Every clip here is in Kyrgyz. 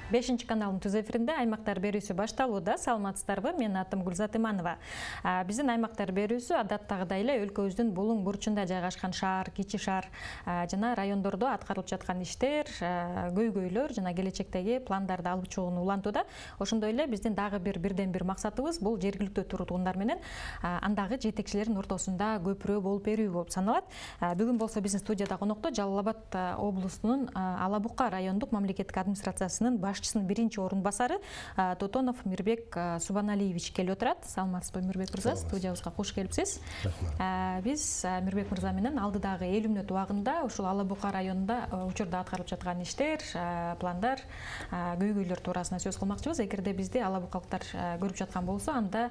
5 каналдын түз эфиринде аймактар берүүсү башталууда. Саламатсыздарбы? Менин атым Гүлзат Иманова. Биздин аймактар берүүсү адаттагыдай эле өлкөбүздүн булуң бурчунда жайгашкан шаар, кичи шаар жана райондордо аткарылып жаткан иштер, көйгөйлөр жана келечектеги пландарды алып чыгууну улантууда. Ошондой эле биздин дагы бирден бир максатыбыз бул жергиликтүү тургундар менен андагы жетекчилердин ортосунда көпүрө болуп берүү болуп саналат. Бүгүн болсо биздин студияда конокто Жалал Абад облусунун Алабука райондук мамлекеттик администрациясынын башчысынын биринчи орун басары Тотонов Мирбек Субаналиевич келип отурат. Саламатсызбы, Мирбек мырза? Студиябызга кош келипсиз. Биз Мирбек мырза менен алдыдагы 50 мүнөт убагында ушул Алабука районунда учурда аткарылып жаткан иштер, пландар, көйгөйлөр туурасында сөз кылмакчыбыз. Эгерде бизди алабукалыктар көрүп жаткан болсо, анда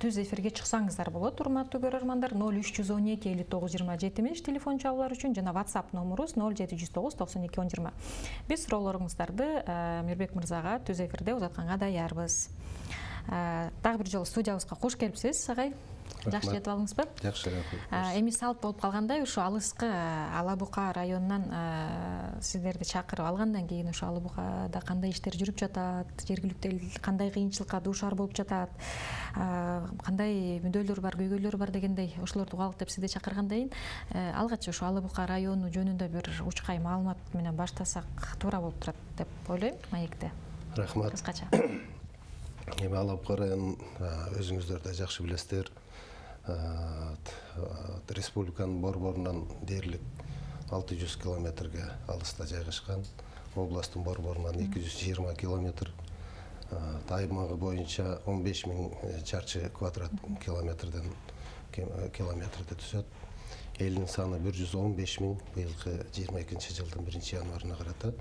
түз эфирге чыксаңыздар болот, урматтуу көрөрмандар. 0312 59 27 телефон чалуулар үчүн жана WhatsApp номерубуз 0709 92 10 20. Биз суроолоруңуздарды Мирбек мырзага түз эфирде узатканга даярбыз. Дагы бир жолу студиябызга кош келипсиз, агай. Жакшы жетип алдыңызбы? Жакшы, рахмат. Эми салт болуп калгандай, ушу алыскы Алабука районунан сиздерди чакырып алгандан кийин ушу Алабукада кандай иштер жүрүп жатат, жергиликтүү эл кандай кыйынчылыкка дуушар болуп жатат, кандай мүдөлөр бар, көйгөйлөр бар дегендей ошолорду угалык деп сизди чакыргандан кийин алгач ушу Алабука району жөнүндө бир учкай маалымат менен баштасак туура болуп турат деп ойлойм. Маекте. Рахмат. Кыскача. Эми Алабука районун өзүңүздөр да жакшы билесиздер. Республиканын борборунан дээрлик 600 километрге алыста жайгашкан, областтын борборунан 220 километр, аймагы боюнча 15 000 чарчы квадрат километрди түзөт. Элдин саны 115 000, быйылкы 22-жылдын 1-январына карата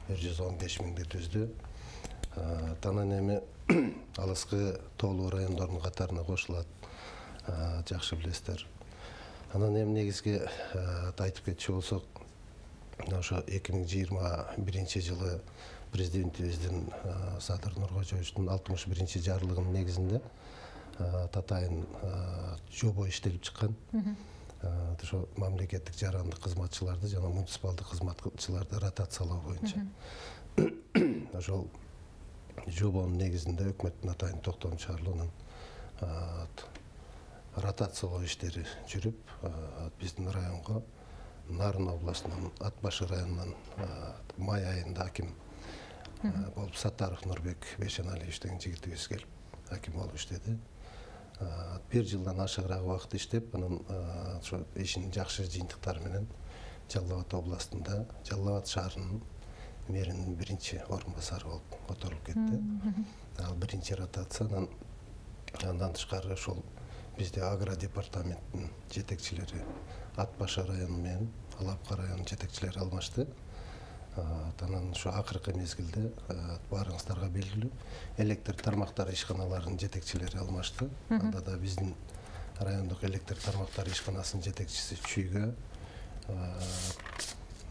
115 000 түздү. Анан эми алыскы тоолуу райондордун катарына кошулат. Жакшы билесиздер. Анан эми негизги айтып кетчү болсок, ошо 2021-жылы президентибиздин Садыр Нуркожоевичтин 61 жарлыгынын негизинде татайын жобо иштелип чыккан. Ошо мамлекеттик жарандык кызматчыларды жана муниципалдык кызматчыларды ротациялоо боюнча. Ошол жобонун негизинде өкмөттүн атайын токтом чыгарылуунун ротациялоо иштери жүрүп, биздин районго Нарын областынан, Ат башы районунан май айында аким болуп Саттаров Нурбек Бейшеналиевич деген жигитибиз келип аким болуп иштеди. 1 жылдан ашыгыраак убакыт иштеп, анан ошо ишинин жакшы жыйынтыктары менен Жалал Абад областында, Жалал Абад шаарынын мэринин биринчи орун басары болуп которулуп кетти. Ал биринчи ротация. Андан тышкары ошол бизде агро департаменттин жетекчилери Ат башы району менен Алабука районунун жетекчилери алмашты. Анан ошо акыркы мезгилде баарыңыздарга белгилүү электр тармактары ишканаларынын жетекчилери алмашты. Анда да биздин райондук электр тармактары ишканасынын жетекчиси Чүйгө,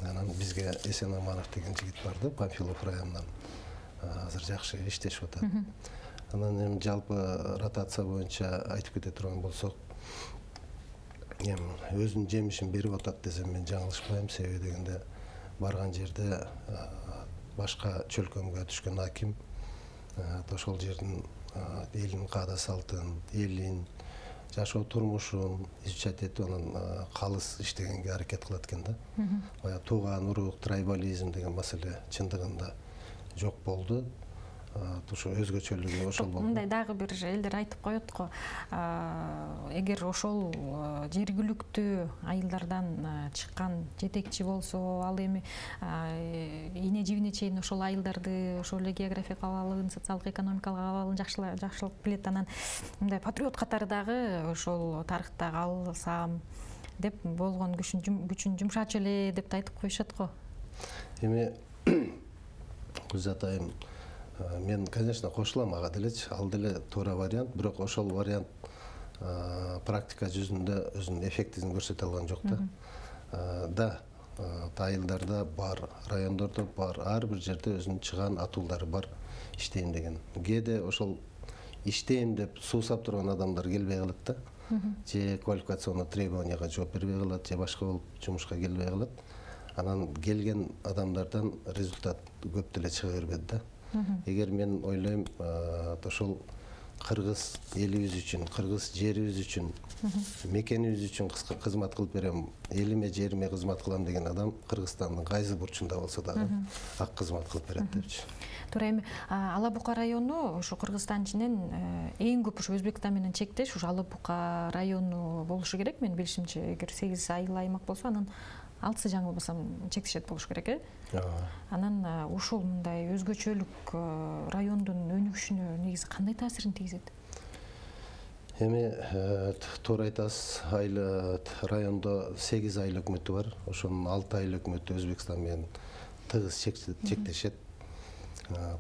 анан бизге Эсен Аманов деген жигит барды, Памфилов районунан. Азыр жакшы иштешип атат. Анан эми жалпы ротация боюнча айтып кете турган болсок, эми өзүнүн жемишин берип атат десем мен жаңылышпайм. Себеби дегенде барган жерде башка чөлкөмгө түшкөн аким ошол жердин элдин каада салтын, элин, жашоо турмушун изучать этип, анан калыс иштегенге аракет кылат экен да. Баягы тууган урук, трайбализм деген маселе чындыгында жок болду. Ошо өзгөчөлүгү ошол болду. Мындай дагы бир элдер айтып коет го, эгер ошол жергиликтүү айылдардан чыккан жетекчи болсо, ал эми ийне жибине чейин ошол айылдарды, ошол эле географиялык абалын, социалдык экономикалык абалын жакшылап билет. Анан мындай патриот катары дагы ошол тарыхта калсам деп болгон күчүн жумшачу эле деп айтып коюшат го. Эми Гүлзат айым, мен, конечно, кошулам ага делечи, ал деле туура вариант, бирок ошол вариант практика жүзүндө өзүнүн эффектин көрсөтө алган жок да. Да, айылдарда бар, райондордо бар, ар бир жерде өзүнүн чыган атуулдары бар, иштейм деген. Кээде ошол иштейм деп суусап турган адамдар келбей калат да. Же квалификационный требованияга жооп бербей калат, же башка болуп жумушка келбей калат. Анан келген адамдардан результат көп деле чыга бербейт да. Егер мен ойлайм, ошол кыргыз элибиз үчүн, кыргыз жерибиз үчүн, мекенибиз үчүн кызмат кылып берем, элиме, жериме кызмат кылам деген адам Кыргызстандын кайсы бурчунда болсо дагы ак кызмат кылып берет депчи. Туура эми Ала Бука району ушу Кыргызстан ичинен эң көп ушу Өзбекстан менен чектеш, ушу Ала Бука району болушу керек. Мен билишимче, эгер 8 айыл аймак болсо, анан 6 жаңылбасам чектешет болуш керек, Анан ушул мындай өзгөчөлүк райондун өнүгүшүнө негизи кандай таасирин тийгизет? Эми туура айтасыз, райондо 8 айыл өкмөтү бар. Ошонун 6 айыл өкмөтү Өзбекстан менен тыгыз чектешет.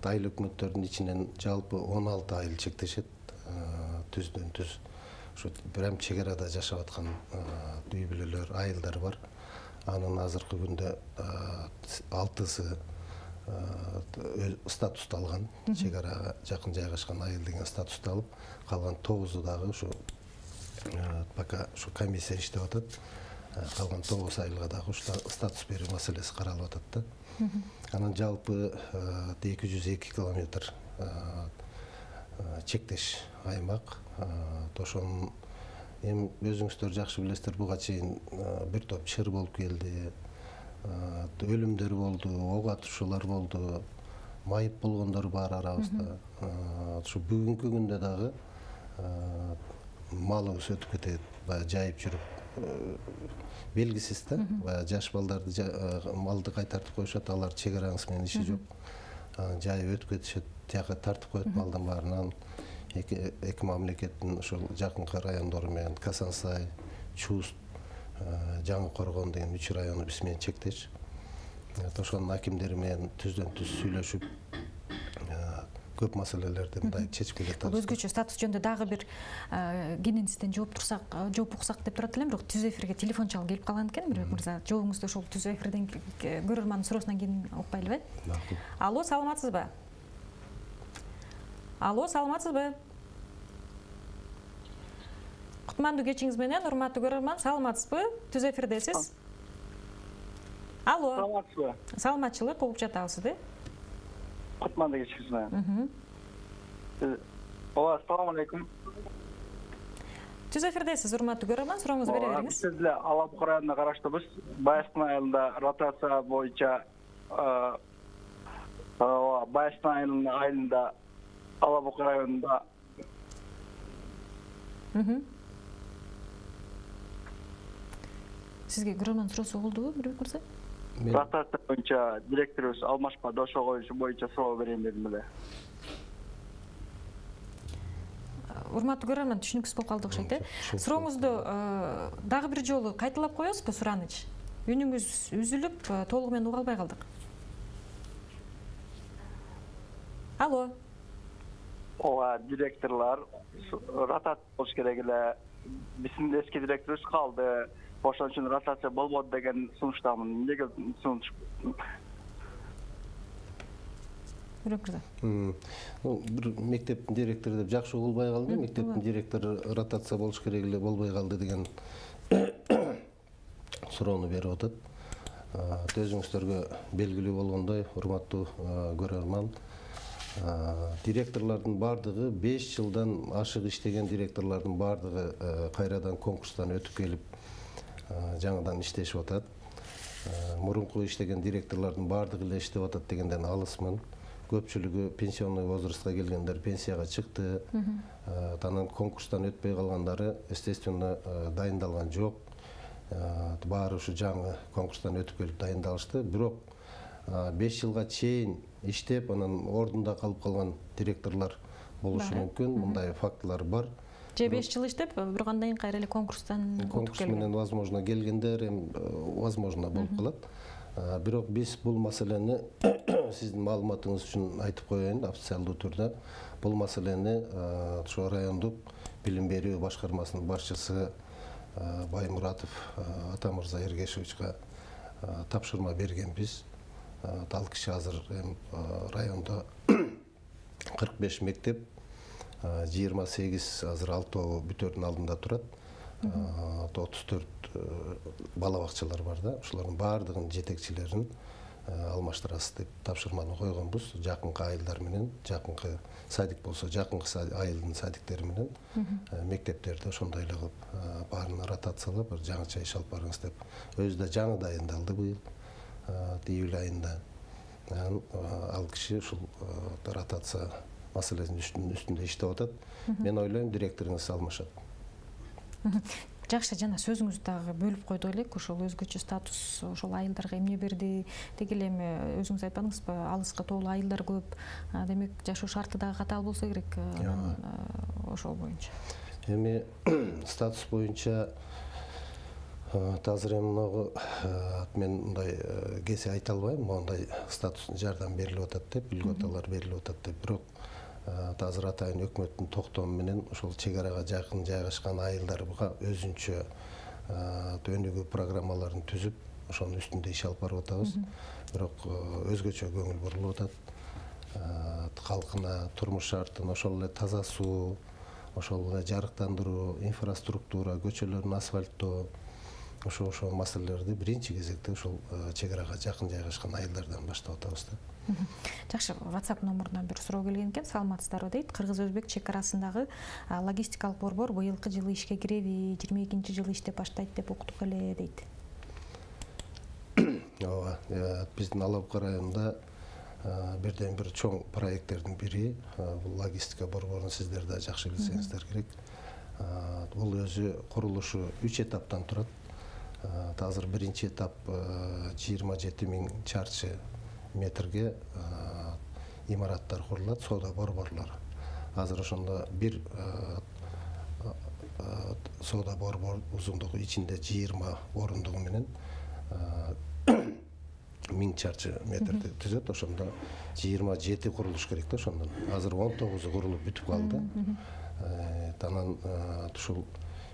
Айыл өкмөттөрдүн ичинен жалпы 16 айыл чектешет. Түздөн түз. Ушу прям чегарада жашап аткан үй бүлөлөр, айылдар бар. Анын азыркы күндө 6сы статусту алган, чегарага жакын жайгашкан айыл деген статусту алып, калган 9-у дагы ушу пока ушу комиссия иштеп атат. Калган 9 айылга дагы статус берүү маселеси каралып атат да. Анан жалпы 202 километр чектеш аймак. Ошонун эми өзүңүздөр жакшы билесиздер, буга чейин бир топ чыр болуп келди, өлүмдөр болду, ок атышуулар болду, майып болгондор бар арабызда. Ушу бүгүнкү күндө дагы малыбыз өтүп кетет, баягы жайып жүрүп белгисиз да. Баягы жаш балдарды малды кайтартып коюшат, алар чегараңыз менен иши жок. Жайып өтүп кетишет, тияка тартып коет малдын баарынан. Эки мамлекеттин ошол жакынкы райондору менен Касансай, Чуст, Жаңы Коргон деген 3 району биз менен чектеш. Ошонун акимдери менен түздөн түз сүйлөшүп, көп маселелерди мындай чечип келет. Өзгөчө статус жөнүндө дагы бир кененсизден жооп уксак деп турат элем, бирок түз эфирге телефон чалып келип калган экен. Бирок мырза, жообуңузду ошол түз эфирден көрөрмандын суроосунан кийин укпайлыбы? Алло, саламатсызбы? Алло, саламатсызбы? Кутмандуу кечиңиз менен, урматтуу көрөрман, саламатсызбы? Түз эфирдесиз. Алло. Саламатсызбы? Саламатчылык, угуп жатабыз сизди. Кутмандуу кечиңиз менен. Ассаламу алейкум. Түз эфирдесиз, урматтуу көрөрман, сурооңузду бере бериңиз. Сиз деле Ала Бука районуна караштуубуз. Байыстын айылында ротация боюнча Байыстын айылында Ала Бука районунда Сизге көрөрман суроосу болдубу, Бирбек мырза? Ротация боюнча директорубуз Алмашпа Дошогович боюнча суроо берейин дедим эле. Урматтуу көрөрман, түшүнүксүз болуп калды окшойт, Сурооңузду дагы бир жолу кайталап коесузбу, Сураныч? Үнүңүз үзүлүп, толугу менен уга албай калдык. Алло. Директорлар ротация болуш керек эле. Биздин эски директорубуз калды. Ошон үчүн ротация болбоду деген сунуштамын. Эмнеге сунуш? Бир мектептин директору деп жакшы угулбай калды. Мектептин директору ротация болуш керек эле, болбой калды деген суроону берип атат. Өзүңүздөргө белгилүү болгондой, урматтуу көрөрман, директорлордун бардыгы 5 жылдан ашык иштеген директорлордун бардыгы кайрадан конкурстан өтүп келип жаңыдан иштешип атат. Мурунку иштеген директорлордун бардыгы эле иштеп атат дегенден алысмын. Көпчүлүгү пенсионный возрастка келгендер пенсияга чыкты. Анан конкурстан өтпөй калгандары естественно дайындалган жок. Баары ушу жаңы конкурстан өтүп келип дайындалышты. Бирок 5 жылга чейин иштеп, анан ордунда калып калган директорлор болушу мүмкүн. Мындай фактылар бар. Же 5 жыл иштеп, бирок андан кийин кайра эле конкурстан конкурс менен возможно келгендер, возможно болуп калат. Бирок биз бул маселени сиздин маалыматыңыз үчүн айтып коеюн официалдуу түрдө. Бул маселени ошо райондук билим берүү башкармасынын башчысы Баймуратов Атамырза Эргешевичке тапшырма бергенбиз. Ал киши азыр райондо 45 мектеп, 28 азыр 6 бүтөөрдүн алдында турат. 34 бала бакчалар бар да, ошолордун баардыгынын жетекчилерин алмаштырасыз деп тапшырманы койгонбуз. Жакынкы айылдар менен, жакынкы садик болсо, жакынкы айылдын садиктери менен мектептерде ошондой эле кылып баарын ротациялап, бир жаңыча иш алып барыңыз деп. Өзү да жаңы дайындалды быйыл, июль айында. Ал киши ушул ротация маселесинин үстүндө иштеп атат. Мен ойлойм, директоруңуз алмашат. Жакшы, жана сөзүңүздү дагы бөлүп койдук элек, ошол өзгөчө статус ошол айылдарга эмне берди? Деги эле эми өзүңүз айтпадыңызбы, алыска тоолуу айылдар көп. Демек, жашоо шарты дагы катаал болсо керек ошол боюнча. Эми статус боюнча азыр эми мен мындай кесе айта албайм, мондай статус жардам берилип атат деп, льготалар берилип атат деп. Бирок азыр атайын өкмөттүн токтому менен ошол чек арага жакын жайгашкан айылдарга өзүнчө өнүгүү программаларын түзүп, ошонун үстүндө иш алып барып атабыз. Бирок өзгөчө көңүл бурулуп атат. Калкына турмуш шартын, ошол эле таза суу, ошол эле жарыктандыруу, инфраструктура, көчөлөрдүн асфальттоо, ошол маселелерди биринчи кезекте ошол чек арага жакын жайгашкан айылдардан баштап атабыз да. Жакшы, WhatsApp номурунан бир суроо келген экен. Саламатсыздарбы дейт. Кыргыз-өзбек чек арасындагы логистикалык борбор быйылкы жылы ишке киреби, 22-нчи жылы иштеп баштайт деп уктук эле дейт. Ооба, биздин Алабука районунда бирден бир чоң проекттердин бири бул логистика борборун сиздер да жакшы билсеңиздер керек. Бул өзү курулушу 3 этаптан турат. Азыр биринчи этап 27 000 чарчы метрге имараттар курулат, соода борборлор. Азыр ошондо бир соода борбор узундугу ичинде 20 орундугу менен 1000 чарчы метрди түзөт. Ошондо 27 курулуш керек да ошондон. Азыр 19 курулуп бүтүп калды. Анан ушул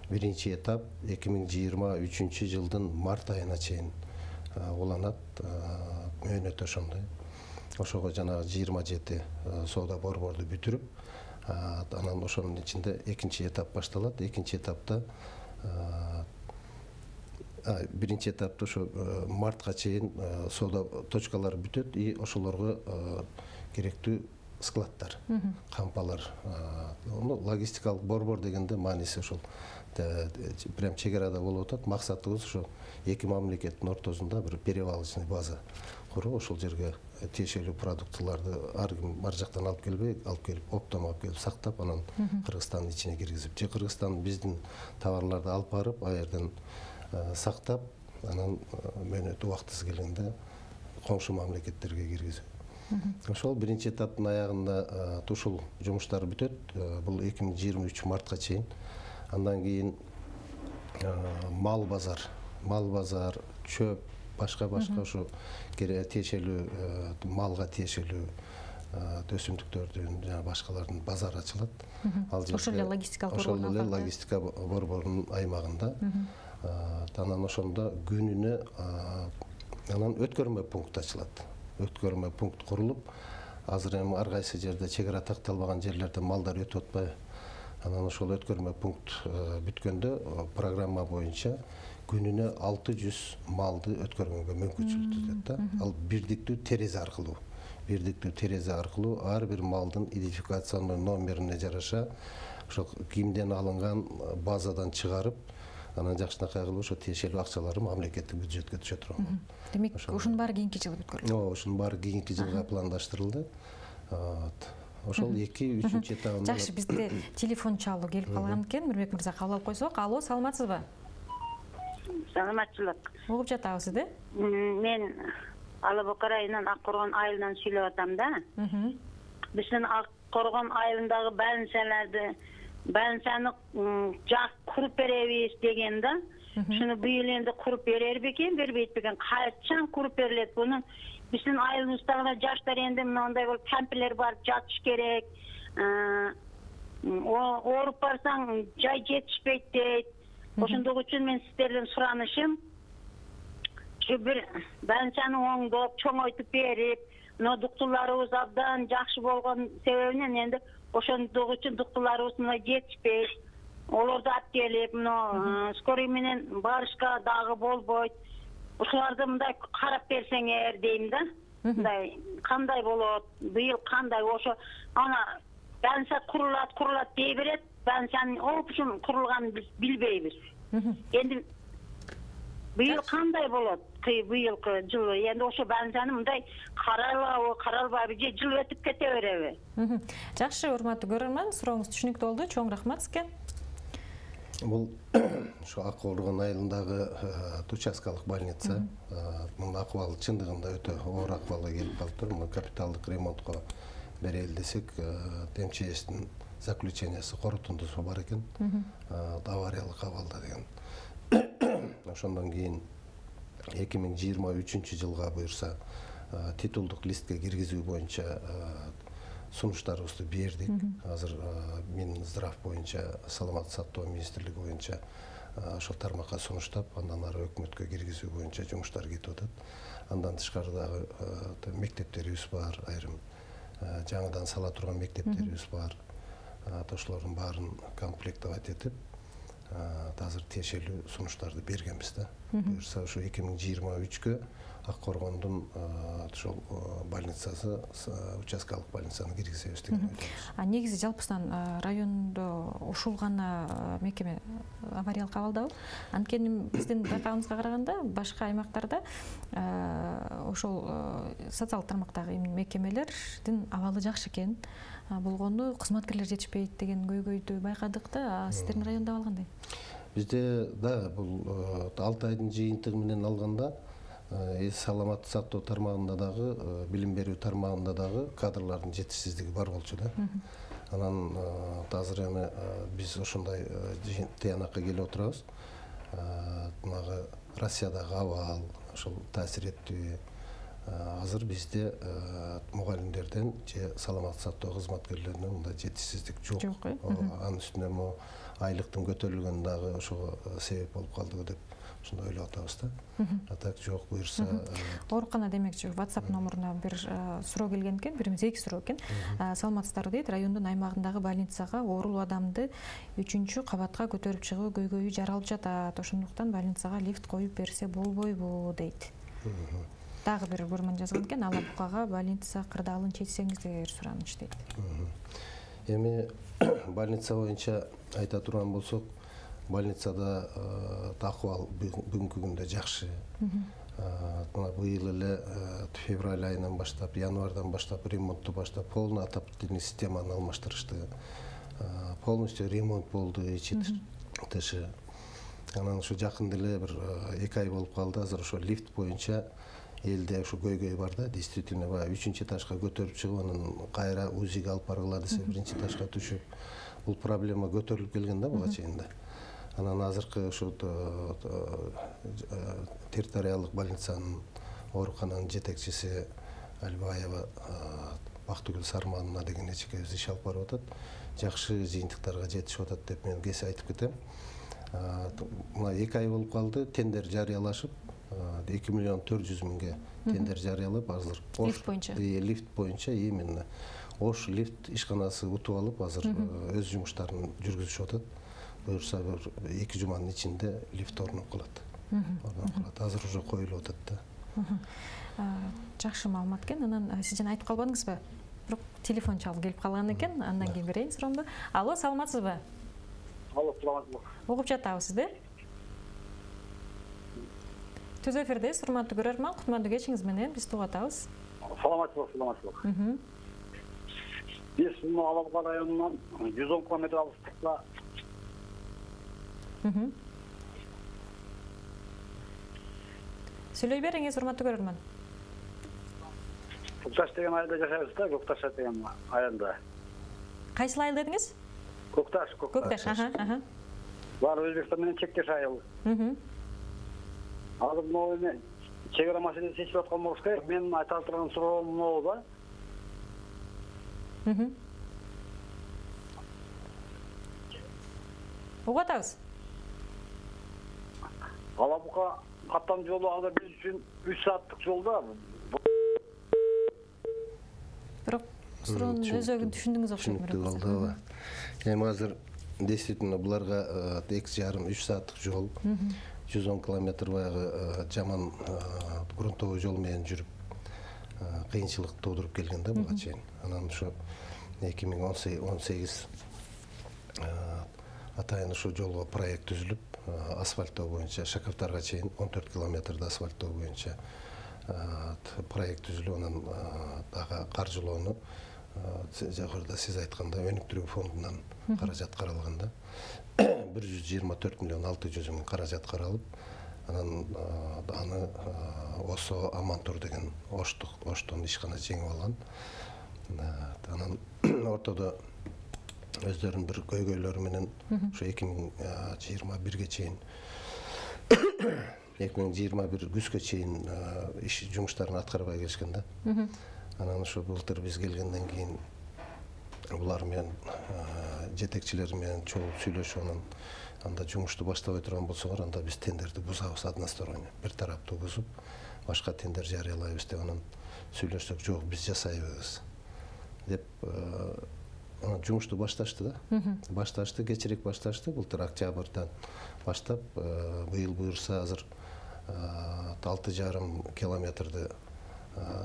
биринчи этап 2023 жылдын март айына чейин уланат. Мөөнөтү ошондой. Ошого жанагы 27 соода борборду бүтүрүп, анан ошонун ичинде экинчи этап башталат. Экинчи этапта биринчи этапта ошо мартка чейин соода точкалары бүтөт и ошолорго керектүү складдар, кампалар. Логистикалык борбор дегенде мааниси ошол прям чек арада болуп атат. Максатыбыз ошо эки мамлекеттин ортосунда бир перевалочный база куруп, ошол жерге тиешелүү продуктыларды ар жактан алып келип, оптом алып келип сактап, анан Кыргызстандын ичине киргизип, же Кыргызстан биздин товарларды алып барып, ал жерден сактап, анан мөөнөтү убактысы келгенде коңшу мамлекеттерге киргизүү. Ошол биринчи этаптын аягында ушул жумуштар бүтөт. Бул 2023 мартка чейин. Андан кийин мал базар, чөп, башка ушу тиешелүү малга тиешелүү өсүмдүктөрдүн жана башкалардын базары ачылат. Ошол эле логистика борборунун аймагында. Анан ошондо күнүнө анан өткөрмө пункт ачылат. Өткөрмө пункт курулуп, азыр эми ар кайсы жерде чек ара такталбаган жерлерде малдар өтүп атпайбы. Анан ошол өткөрмө пункт бүткөндө программа боюнча күнүнө 600 малды өткөргөнгө мүмкүнчүлүк түзөт да. Ал бирдиктүү терезе аркылуу ар бир малдын идентификационный номерине жараша ошо кимден алынган базадан чыгарып, анан жакшынакай кылып ошо тиешелүү акчалары мамлекеттик бюджетке түшө турган. Демек, ушунун баары кийинки жылы бүткөрүлөт. Ооба, ушунун баары кийинки жылга пландаштырылды. Ошол 2-3 этабында. Жакшы, бизде телефон чалуу келип калган экен. Мирбек мырза, кабыл алып койсок. Алло, саламатсызбы? Саламатчылык. Угуп жатабыз сизди. Мен Алабука районунан Аккоргон айылынан сүйлөп атам да. Биздин Аккоргон айылындагы больницаны жак куруп беребиз деген да. Шуну быйыл энди куруп берер бекен, бербейт бекен, качан куруп берилет буну? Биздин айылыбыздагы жаштар энди мындай болуп кемпирлер барып жатыш керек. Ооруп барсаң жай жетишпейт дейт. Ошондук үчүн мен сиздерден суранышым, şu bir больницаны оңдоп, чоңойтуп берип, мына дуктуларыбыз абдан жакшы болгон себебинен энди ошондук үчүн дуктуларыбыз мына жетишпейт. Олорду алып келип, мына скорый менен барышка дагы болбойт. ушуларды мындай карап берсеңер дейм да. Мындай кандай болот, быйыл кандай ошо ана больница курулат дей берет. Больницанын опушун курулганын биз билбейбиз. Энди быйыл кандай болот? Быйылкы жылы энди ошо больницаны мындай каралбайбы же жыл өтүп кете береби? Жакшы, урматтуу көрөрман, сурооңуз түшүнүктүү болду. Чоң рахмат сизге. Бул ошо Аккооргон айылындагы участкалык больница. Мунун акыбалы чындыгында өтө оор акыбалга келип калыптыр. Муну капиталдык ремонтко берели десек, МЧСтин заключениясы корутундусу бар экен. Авариялык абалда деген. Ошондон кийин 2023 жылга буюрса титулдук листке киргизүү боюнча сунуштарыбызды бердик. Азыр Минздрав боюнча, Саламаттык сактоо министрлиги боюнча ошол тармакка сунуштап, андан ары өкмөткө киргизүү боюнча жумуштар кетип атат. Андан тышкары дагы мектептерибиз бар, айрым жаңыдан сала турган мектептерибиз бар. Ошолордун баарын комплектовать этип, азыр тиешелүү сунуштарды бергенбиз да. Буюрса ошо 2023-кө Аккооргондун ошол больницасы, участкалык больницаны киргизебиз деген ойдобуз. Негизи жалпысынан райондо ушул гана мекеме авариялык абалдабы? Анткени биздин байкагыбызга караганда башка аймактарда ошол социалдык тармактагы мекемелердин абалы жакшы экен. Болгону кызматкерлер жетишпейт деген көйгөйдү байкадык да. Сиздердин райондо абал кандай? Бизде да бул 6 айдын жыйынтыгы менен алганда саламаттык сактоо тармагында дагы, билим берүү тармагында дагы кадрлардын жетишсиздиги бар болчу да. Анан азыр эми биз ошондой тыянакка келип отурабыз. Мага Россиядагы абал ошол таасир этти. Азыр бизде мугалимдерден же саламаттык сактоо кызматкерлеринен мындай жетишсиздик жок. Анын үстүнө айлыктын көтөрүлгөнү дагы ошого себеп болуп калдыбы деп ошондой ойлоп атабыз да. А так жок, буюрса. Оорукана демекчи, WhatsApp номуруна бир суроо келген экен, бирimiz 2 суроо экен. Саламатсыздарбы дейт, райондун аймагындагы больницага оорулуу адамды 3-чү кабатка көтөрүп чыгуу көйгөйү жаралып жатат. Ошондуктан больницага лифт коюп берсе болбойбу дейт. Дагы бир көрмөн жазган экен, Ала Букага больница кырдаалын чечсеңиздер сураныч дейт. Эми больница боюнча айта турган болсок, больницада акыбал бүгүнкү күндө жакшы. Мына быйыл эле февраль айынан баштап, январдан баштап ремонтту баштап, полный отоплительный системаны алмаштырышты. Полностью ремонт болду ичи тышы. Анан ушу жакында эле бир 2 ай болуп калды. Азыр ошо лифт боюнча элде ушу көйгөй бар да, действительно баягы 3-этажга көтөрүп чыгып, анан кайра УЗИге алып баргыла десе 1-этажга түшүп, бул проблема көтөрүлүп келген да буга чейин да. Анан азыркы ушу территориалдык больницанын оорукананын жетекчиси Албаева Бактыгүл Сармановна деген эчекебиз иш алып барып атат. Жакшы жыйынтыктарга жетишип атат деп мен кесе айтып кетем. Мына 2 ай болуп калды, тендер жарыялашып, 2 миллион 400 миңге тендер жарыялап, азыр лифт боюнча. Лифт боюнча именно. Ош лифт ишканасы утуп алып, азыр өз жумуштарын жүргүзүшүп атат. Буюрса 2 жуманын ичинде лифт орноп калат. Азыр уже коюлуп атат да. Жакшы маалымат экен. Анан сиз жана айтып калбадыңызбы? Бирок телефон чалып келип калган экен. Андан кийин берейин суроомду. Алло, саламатсызбы? Алло, саламатсызбы. Угуп жатабыз сизди. Түз эфирде, урматтуу көрөрман, кутмандуу кечиңиз менен биз тугуп атабыз. Саламатсызбы. Биз Ала Бука районунан 110 километр алыстыкта. Сүйлөй бериңиз, урматтуу көрөрман. Көкташ деген айылда жашайбыз да, Көкташ деген айылда. Кайсыл айыл дедиңиз? Көкташ. Бар Өзбекстан менен чектеш айыл. Азыр мына чегара маселеси чечилип аткан болуш керек. Мен айта турган суроом могу да. Угуп атабыз. Ала Бука каттам жолу азыр биз үчүн 3 сааттык жолда. Бирок суроонун өзөгүн түшүндүңүз окшойт. Түшүндүк алды. Эми азыр действительно буларга 2,5-3 сааттык жол. 110 километр баягы жаман грунтовый жол менен жүрүп кыйынчылык туудуруп келген да буга чейин. Анан ушу 2018 атайын ушу жолго проект түзүлүп, асфальттоо боюнча Шакаптарга чейин 14 километрди асфальттоо боюнча проект түзүлүп, анан дагы каржылоону жакырда сиз айткандай өнүктүрүү фондунан каражат каралганда 124 миллион 600 миң каражат каралып, анан аны ОСО Амантур деген Оштон ишкана жеңип алган. Анан ортодо өздөрүнүн бир көйгөйлөрү менен ошо 2021ге чейин 2021 күзгө чейин иш жумуштарын аткарбай келишкен да. Анан ошо былтыр биз келгенден кийин булар менен жетекчилер менен чогуу сүйлөшүп, анан анда жумушту баштабай турган болсоңор, анда биз тендерди бузабыз односторонне, бир тараптуу бузуп, башка тендер жарыялайбыз деп анан сүйлөшсөк, жок, биз жасайбыз деп анан жумушту башташты да. Башташты, кечирээк башташты, былтыр октябрдан баштап, быйыл буюрса азыр 6,5 километрди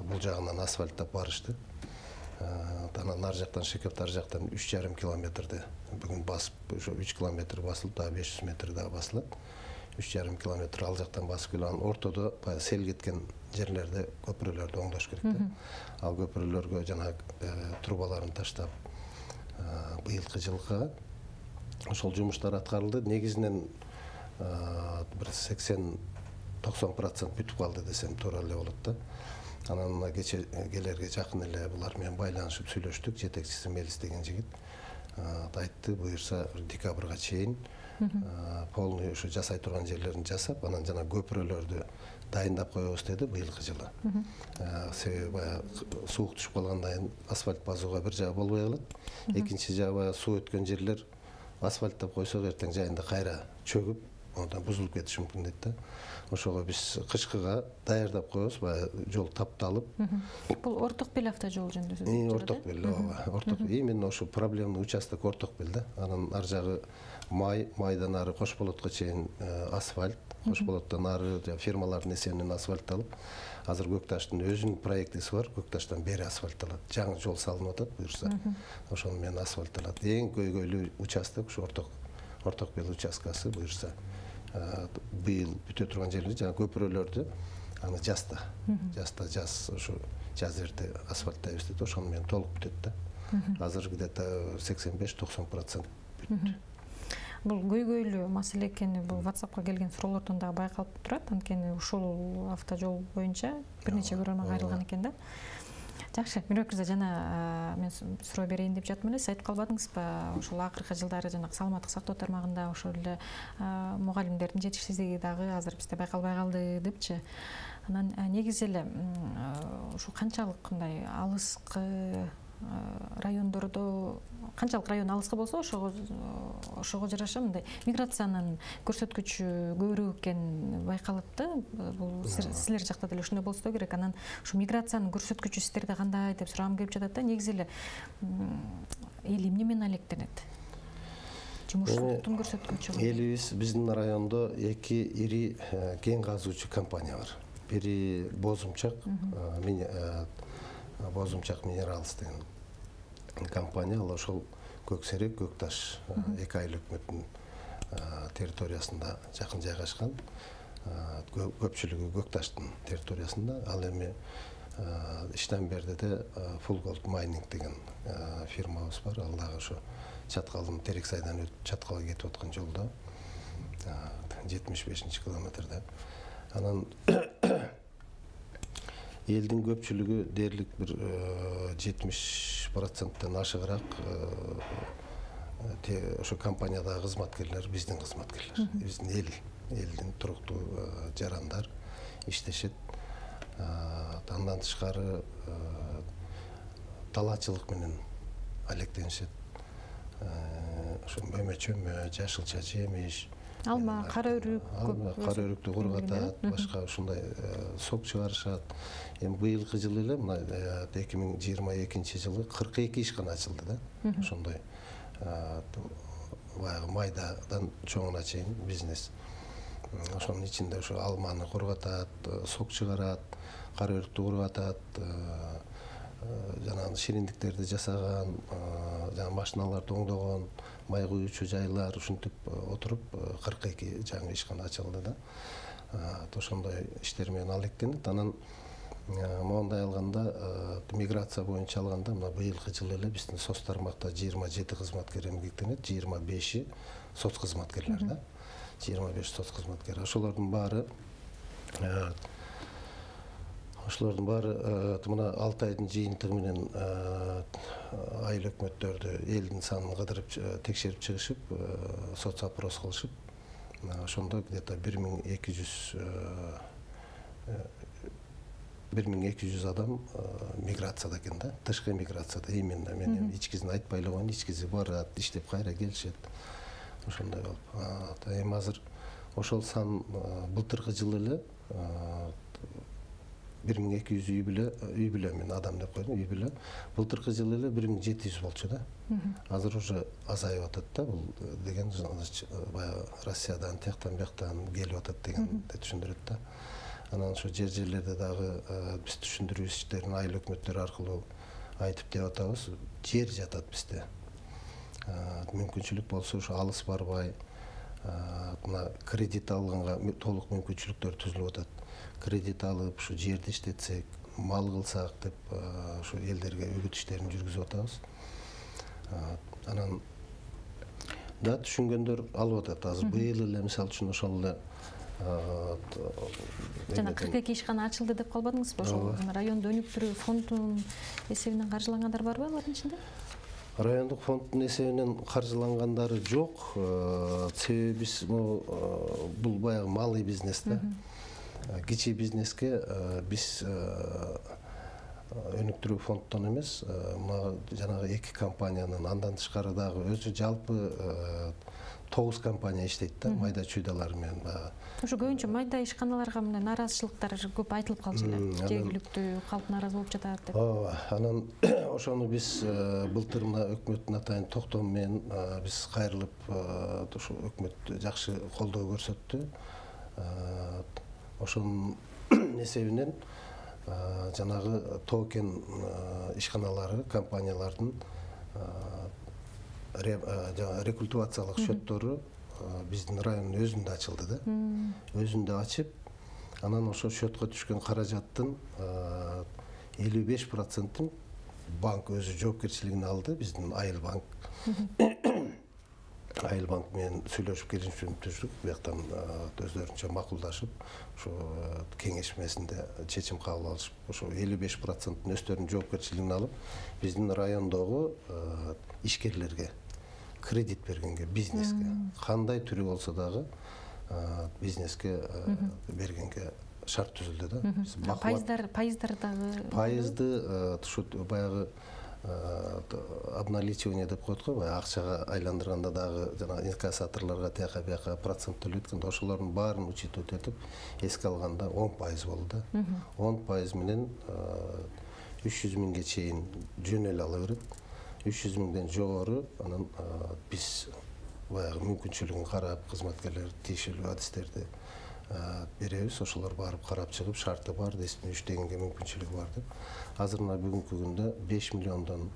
бул жагынан асфальттап барышты. Анан ар жактан Шекептар жактан 3,5 километрди бүгүн басып, ошо 3 километр басылып, дагы 500 метр дагы басылат. 3,5 километр ал жактан басып келип, анан ортодо сел кеткен жерлерде көпүрөлөрдү оңдош керек да. Ал көпүрөлөргө жана трубаларын таштап, быйылкы жылга ошол жумуштар аткарылды. Негизинен бир 80-90% бүтүп калды десем туура эле болот да. Анан келерге жакын эле булар менен байланышып сүйлөштүк. Жетекчиси Мелис деген жигит айтты, буюрса декабрга чейин полный ушу жасай турган жерлерин жасап, анан жана көпүрөлөрдү дайындап коебуз деди быйылкы жылы. Себеби баягы суук түшүп калгандан кийин асфальт базууга бир жагы болбой калат. Экинчи жагы баягы суу өткөн жерлер асфальттап койсок эртең жайында кайра чөгүп, ондан бузулуп кетиши мүмкүн дейт да. Ошого биз кышкыга даярдап коебуз, баягы жол тапталып. Бул Ортокбел автожол жөнүндө сөз. Ортокбел, ооба. Ортокбел. Именно ошо проблемный участок Ортокбел да. Анан ар жагы майдан ары Кошболотко чейин асфальт, Кошболоттон ары фирмалардын эсебинен асфальтталып, азыр Көкташтын өзүнүн проектиси бар, Көкташтан бери асфальтталат. Жаңы жол салынып атат, буюрса. Ошону менен асфальтталат. Эң көйгөйлүү участок ушу Ортокбел участкасы, буюрса быйыл бүтө турган жерлер жана көпүрөлөрдү аны жазда ушу жаз эрте асфальттайбыз дейт, ошону менен толук бүтөт да. Азыр где-то 85-90% бүттү. Бул көйгөйлүү маселе экени бул WhatsAppка келген суроолордон дагы байкалып турат, анткени ушул автожол боюнча бир нече көрөрман кайрылган экен да. Жакшы, Мирбек мырза, жана мен суроо берейин деп жатмын эле, сиз айтып калбадыңызбы, ошол акыркы жылдары жана саламаттык сактоо тармагында ошол эле мугалимдердин жетишсиздиги дагы азыр бизде байкалбай калды депчи. Анан негизи эле ушул канчалык мындай алыскы райондордо, канчалык район алыскы болсо ошого жараша мындай миграциянын көрсөткүчү көбүрөөк экени байкалат да. Бул силер жакта деле ошондой болсо керек. Анан ушу миграциянын көрсөткүчү сиздерде кандай деп суроом келип жатат да. Негизи эле эл эмне менен алектенет? Жумуштун көрсөткүчү. Элибиз биздин райондо эки ири кен казуучу компания бар. Бири Бозумчак Минералс деген компания, ал ошол Көксерек, Көкташ эки айыл өкмөтүнүн территориясында жакын жайгашкан. Көпчүлүгү Көкташтын территориясында. Ал эми Иштенбердиде Full Gold Mining деген фирмабыз бар. Ал дагы ошо Чаткалдын Терексайдан өтүп Чаткалга кетип аткан жолдо 75-километрде. Анан элдин көпчүлүгү дээрлик бир 70%-тан ашыгыраак ошо компаниядагы кызматкерлер биздин кызматкерлер. Биздин элдин туруктуу жарандар иштешет. Андан тышкары талаачылык менен алектенишет. Ошо мөмө-чөмө, жашылча жемиш, алма, кара өрүк, кара өрүктү кургатат, башка ушундай сок чыгарышат. Эми быйылкы жылы эле, мына 2022 жылы 42 ишкана ачылды да. Ошондой баягы майдадан чоңуна чейин бизнес. ошонун ичинде ошо алманы кургатат, сок чыгарат, кара өрүктү кургатат, жанагы шириндиктерди жасаган, жана машиналарды оңдогон, май куюучу жайлар ушинтип отуруп 42 жаңы ишкана ачылды да. Ошондой иштер менен алектенет. Анан моундай алганда миграция боюнча алганда мына быйылкы жылы эле биздин соц тармакта 27 кызматкер эмгектенет, 25 соц кызматкерлер да. 25 соц кызматкер. Ошолордун баары мына 6 айдын жыйынтыгы менен айыл өкмөттөрдү элдин санын кыдырып текшерип чыгышып, соц опрос кылышып, ошондо где-то 1200 адам миграцияда экен да, тышкы миграцияда. Именно мен ичкисин айтпай эле коеюн, ичкиси барат, иштеп кайра келишет. Ошондой болуп. Эми азыр ошол сан былтыркы жылы эле 1200 үй бүлө мен адам деп койдум, үй бүлө. Былтыркы жылы эле 1700 болчу да. Азыр уже азайып атат да, бул деген баягы Россиядан, тияктан, бияктан келип атат дегенди түшүндүрөт да. Анан ошо жерлерде дагы биз түшүндүрүү иштерин айыл өкмөттөрү аркылуу айтып деп атабыз. Жер жатат бизде. Мүмкүнчүлүк болсо ошо алыс барбай, мына кредит алганга толук мүмкүнчүлүктөр түзүлүп атат. Кредит алып, ушу жерди иштетсек, мал кылсак деп ушу элдерге үгүт иштерин жүргүзүп атабыз. Анан да түшүнгөндөр алып атат. Азыр быйыл эле мисалы үчүн ошол эле жана 42 ишкана ачылды деп калбадыңызбы? Ошол райондо өнүктүрүү фондунун эсебинен каржылангандар барбы алардын ичинде? Райондук фонддун эсебинен каржылангандары жок. Себеби биз бул баягы малый бизнес да. Кичи бизнеске биз өнүктүрүү фонддон эмес, жанагы 2 компаниянын андан тышкары дагы өзү жалпы 9 компания иштейт да, майда чүйдалар менен. Ошо көбүнчө майда ишканаларга мына нааразычылыктар көп айтылып калчу эле. Жергиликтүү калк нааразы болуп жатат деп. Анан ошону биз былтыр мына өкмөттүн атайын токтому менен биз кайрылып, ошо өкмөт жакшы колдоо көрсөттү. Ошонун эсебинен жанагы токен ишканалары, компаниялардын рекультивациялык счеттору биздин райондун өзүндө ачылды да. Өзүндө ачып, анан ошо счетко түшкөн каражаттын 55%-ын банк өзү жоопкерчилигине алды. Биздин Айыл банк менен сүйлөшүп келишим түздүк. Бияктан өздөрүнчө макулдашып, ошо кеңешмесинде чечим кабыл алышып, ошо 55%-ын өздөрүнүн жоопкерчилигине алып, биздин райондогу ишкерлерге кредит бергенге, бизнеске, кандай түрү болсо дагы бизнеске бергенге шарт түзүлдү да. Пайыздар дагы. Пайызды ушу баягы обналичивание деп коет го, акчага айландырганда дагы жана инкассаторлорго тияка бияка процент төлөйт экен. Ошолордун баарын учитывать этип эске алганда 10% болду да. 10% менен 300 миңге чейин жөн эле ала берет. 300 миңден жогору анан биз баягы мүмкүнчүлүгүн карап, кызматкерлер тиешелүү адистерди беребиз. Ошолор барып карап чыгып, шарты бар, десине иштегенге мүмкүнчүлүгү бар деп. Азыр мына бүгүнкү күндө 5 миллиондон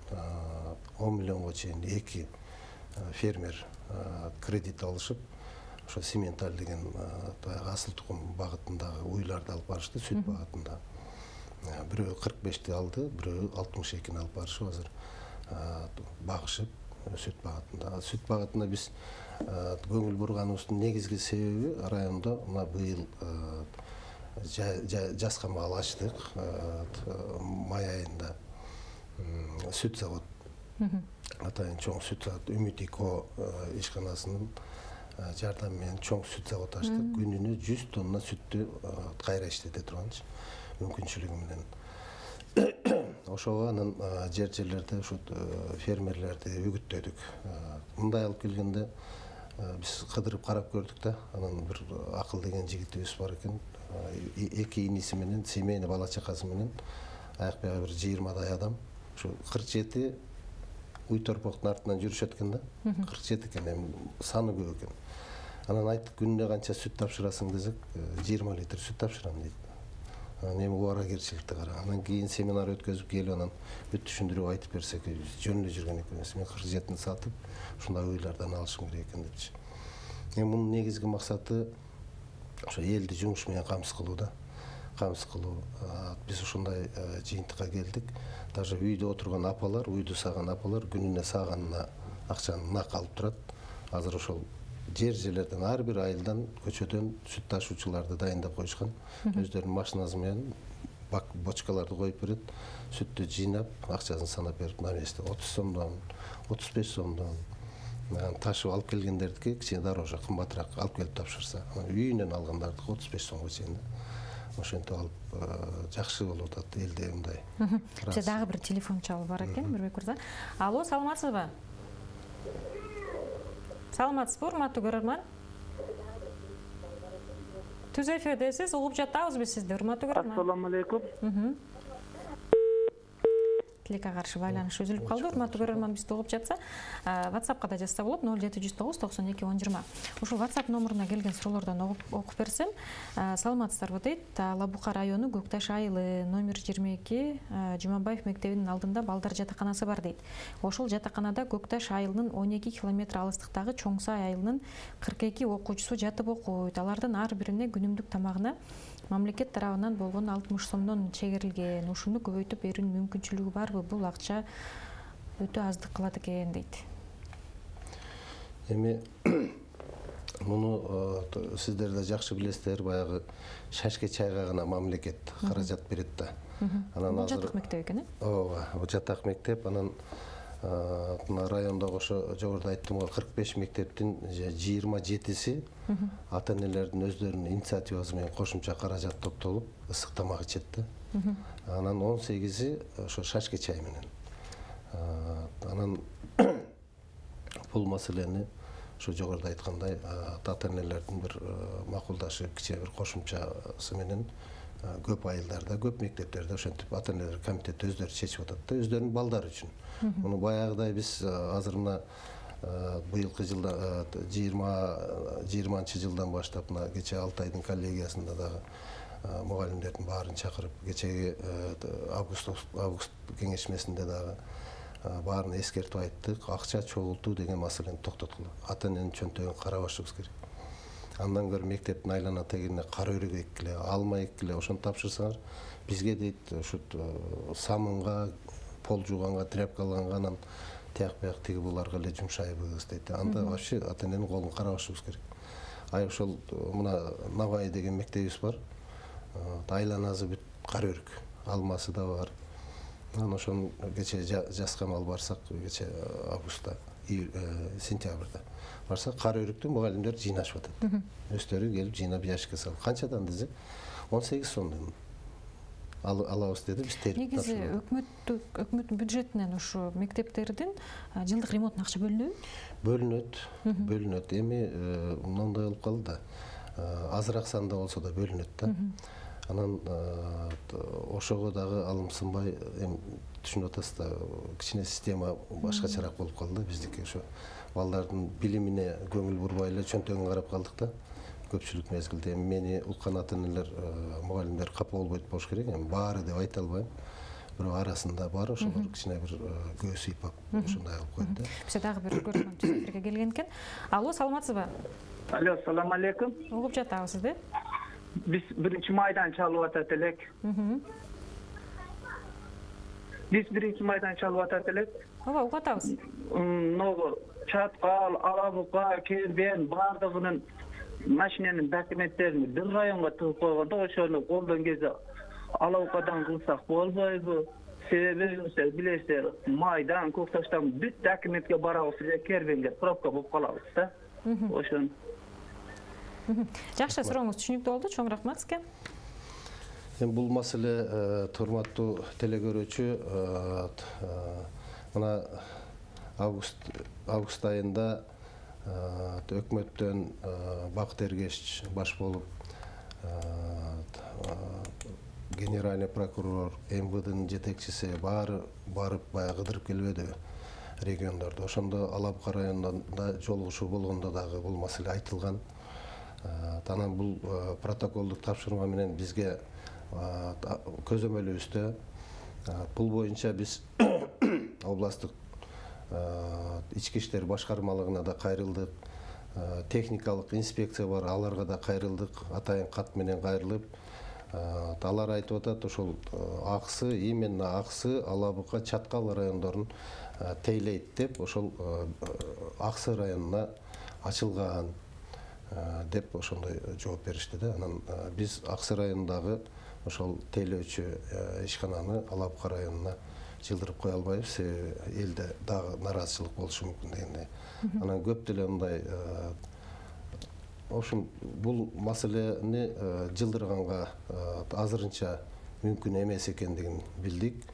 10 миллионго чейин 2 фермер кредит алышып, ошо Сименталь деген асыл тукум багытындагы уйларды алып барышты, сүт багытында. Бирөө 45ти алды, бирөө 62-ни алып барышып азыр багышып сүт багытында. Сүт багытында биз көңүл бурганыбыздын негизги себеби райондо мына быйыл жазга маал ачтык. Май айында сүт завод, атайын чоң сүт завод Үмүт-Ико ишканасынын жардамы менен чоң сүт завод ачтык. Күнүнө 100 тонна сүттү кайра иштете турганчы мүмкүнчүлүгү менен. Ошого анан жерлерде ушу фермерлерди үгүттөдүк. Мындай алып келгенде биз кыдырып карап көрдүк да. Анан бир акыл деген жигитибиз бар экен. 2 иниси менен, семейный бала чакасы менен аяк бияга бир 20дай адам. Ушу 47 уй торпоктун артынан жүрүшөт экен да. 47 экен, эми саны көп экен. Анан айттык, күнүнө канча сүт тапшырасың десек, 20 литр сүт тапшырам дейт. Эми убаракерчиликти кара. Анан кийин семинар өткөзүп келип, анан бүт түшүндүрүп айтып берсек, жөнүндө жүргөн экенбиз. Мен 47-ни сатып, ушундай уйлардан алышым керек экен депчи. Эми мунун негизги максаты ошо элди жумуш менен камсыз кылуу да. Камсыз кылуу. Биз ушундай жыйынтыкка келдик. Даже үйдө отурган апалар, үйдө саган апалар күнүнө саганына акчаны нак алып турат. Азыр ошол жерлерден ар бир айылдан көчөдөн сүт ташуучуларды дайындап коюшкан. Өздөрүнүн машинасы менен бочкаларды коюп берет. Сүттү жыйнап, акчасын санап берип, на месте 30 сомдон, 35 сомдон ташып алып келгендердики кичине дороже, кымбатыраак алып келип тапшырса, үйүнөн алгандардыкы 35 сомго чейин. Ошентип алып жакшы болуп атат элде мындай. Бизде дагы бир телефон чалуу бар экен, Мирбек мырза. Алло, саламатсызбы? Саламатсызбы, урматтуу көрөрман? Түз эфирдесиз, угуп жатабыз биз сизди, урматтуу көрөрман. Ассаламу алейкум. Тилекке каршы байланыш үзүлүп калды. Урматтуу көрөрман бизди угуп жатса, WhatsAppка да жазса болот, 0709 92 1020. Ушул WhatsApp номуруна келген суроолордон окуп берсем, саламатсыздарбы дейт. Лабука району Көкташ айылы номер 22 Жумабаев мектебинин алдында балдар жатаканасы бар дейт. Ошол жатаканада Көкташ айылынын 12 километр алыстыктагы Чоңсай айылынын 42 окуучусу жатып окуйт. Алардын ар бирине күнүмдүк тамагына мамлекет тарабынан болгон 60 сомдон чегерилген. Ушуну көбөйтүп берүүнүн мүмкүнчүлүгү барбы? Бул акча өтө аздык кылат экен дейт. Эми муну сиздер да жакшы билесиздер, баягы шашке чайга гана мамлекет каражат берет да. Анан азыр жатак мектеп экен, ооба, жатак мектеп. Анан мына райондогу ошо жогоруда айттым го, 45 мектептин 27си ата-энелердин өздөрүнүн инициативасы менен кошумча каражат топтолуп ысык тамак ичет да. Анан 18и ошо шашке чай менен. Анан бул маселени ошо жогоруда айткандай ата-энелердин бир макулдашып, кичине бир кошумчасы менен көп айылдарда, көп мектептерде ошентип ата-энелер комитети өздөрү чечип атат да, өздөрүнүн балдары үчүн. Муну баягыдай биз азыр мына быйылкы жылда 20 жылдан баштап мына кече Алтайдын коллегиясында дагы мугалимдердин баарын чакырып, кечеги август кеңешмесинде дагы баарын эскертип айттык. Акча чогултуу деген маселени токтоткула. Ата-эненин чөнтөгүн карабашыбыз керек. Андан көрө мектептин айлана тегине кара өрүк эккиле, алма эккиле, ошону тапшырсаңар, бизге дейт ушу самынга, пол жууганга, тряпкаланга, анан тияк бияк тиги буларга эле жумшайбыз дейт. Анда вообще ата-эненин колун карабашыбыз керек. Ай ошол мына Навай деген мектебибиз бар. Айланасы бүт кара өрүк, алмасы да бар. Анан ошону кече жазгам алып барсак, кече августта, сентябрда барсак, кара өрүктү мугалимдер жыйнашып атат. Өздөрү келип жыйнап ящикке салып. Канчадан десек, 18 сомдон алабыз деди, биз терип негизи өкмөттүн бюджетинен ушу мектептердин жылдык ремонтуна акча бөлүнөбү? Бөлүнөт. Эми мындай болуп калды да. Азыраак санда болсо да бөлүнөт да. Анан ошого дагы алымсынбай, эми түшүнүп атасыз да, кичине система башкачараак болуп калды да биздики. Ошо балдардын билимине көңүл бурбай эле чөнтөгүн карап калдык да. Көпчүлүк мезгилде мени уккан ата-энелер, мугалимдер капа болбойт болуш керек. Эми баары деп айта албайм. Бирок арасында бар, ошолор кичине бир көз сыйпап ушундай кылып койду да. Бизде дагы бир көрөрман эфирге келген экен. Алло, саламатсызбы? Алло, ассаламу алейкум. Угуп жатабыз сизди. Биз 1-майдан чалып атат элек. Биз 1-майдан чалып атат элек. Ооба, угуп атабыз. Могу чаткал, алабука, кербен бардыгынын машиненин документтерин бир районго тыгып койгондо, ошону колдон кезде алабукадан кылсак болбойбу? Себеби билесиздер, майдан, Көкташтан бүт документке барабыз эле, кербенге пробка болуп калабыз да. Ошону. Жакшы, сурооңуз түшүнүктүү болду. Чоң рахмат сизге. Эми бул маселе, урматтуу телекөрүүчү, мына август айында өкмөттөн Бакыт Эргеш баш болуп, генеральный прокурор, МВДнын жетекчиси баары барып баягы кыдырып келбедиби? региондордо. Ошондо Алабука районунда жолугушуу болгондо дагы бул маселе айтылган. Анан бул протоколдук тапшырма менен бизге көзөмөлүбүздө бул боюнча биз областтык ички иштер башкармалыгына да кайрылдык, техникалык инспекция бар, аларга да кайрылдык, атайын кат менен кайрылып, алар айтып атат, ошол аксы, именно аксы Алабука, Чаткал райондорун тейлейт деп, ошол аксы районуна ачылган деп ошондой жооп беришти да. Анан биз аксы районундагы ошол тейлөөчү ишкананы Алабука районуна жылдырып кое албайбыз, себеби элде дагы наразычылык болушу мүмкүн дегендей. Анан көп деле мындай ошон бул маселени жылдырганга азырынча мүмкүн эмес экендигин билдик.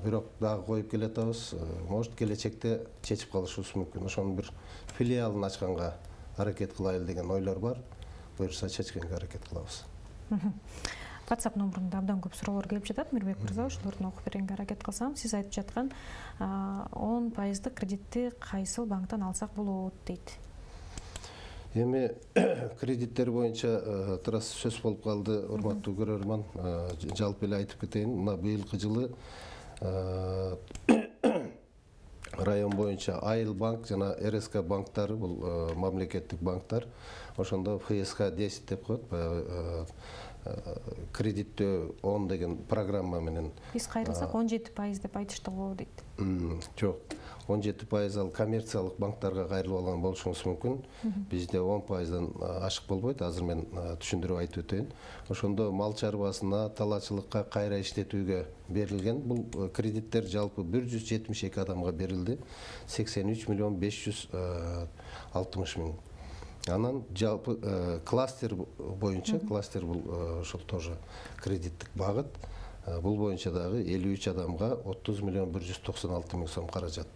Бирок дагы коюп келатабыз, может келечекте чечип калышыбыз мүмкүн. Ошонун бир филиалын ачканга аракет кылайлы деген ойлор бар. Буюрса чечкенге аракет кылабыз. WhatsApp номерунда абдан көп суроолор келип жатат. Мирбек мырза, ошолордун окуп беренге аракет кылсам, сиз айтып жаткан 10% кредитти кайсыл банктан алсак болот дейт. Эми кредиттер боюнча турас сөз болуп калды, урматтуу көрөрман. Жалпы эле айтып кетейин, мына быйылкы жылы район боюнча Айыл банк жана РСК банктары, бул мамлекеттик банктар, ошондо ФСК 10 деп коет, кредиттөө 10 деген программа менен. Биз кайрылсак 17% деп айтышты го дейт. Жок, 17% ал коммерциялык банктарга кайрылып алган болушуңуз мүмкүн. Бизде 10%дан ашык болбойт. Азыр мен түшүндүрүп айтып өтөйүн. Ошондо мал чарбасына, талаачылыкка, кайра иштетүүгө берилген. Бул кредиттер жалпы 172 адамга берилди. 83 миллион 560 миң. Анан жалпы кластер боюнча, кластер бул ошол тоже кредиттик багыт. Бул боюнча дагы 53 адамга 30 миллион 196 миң сом каражат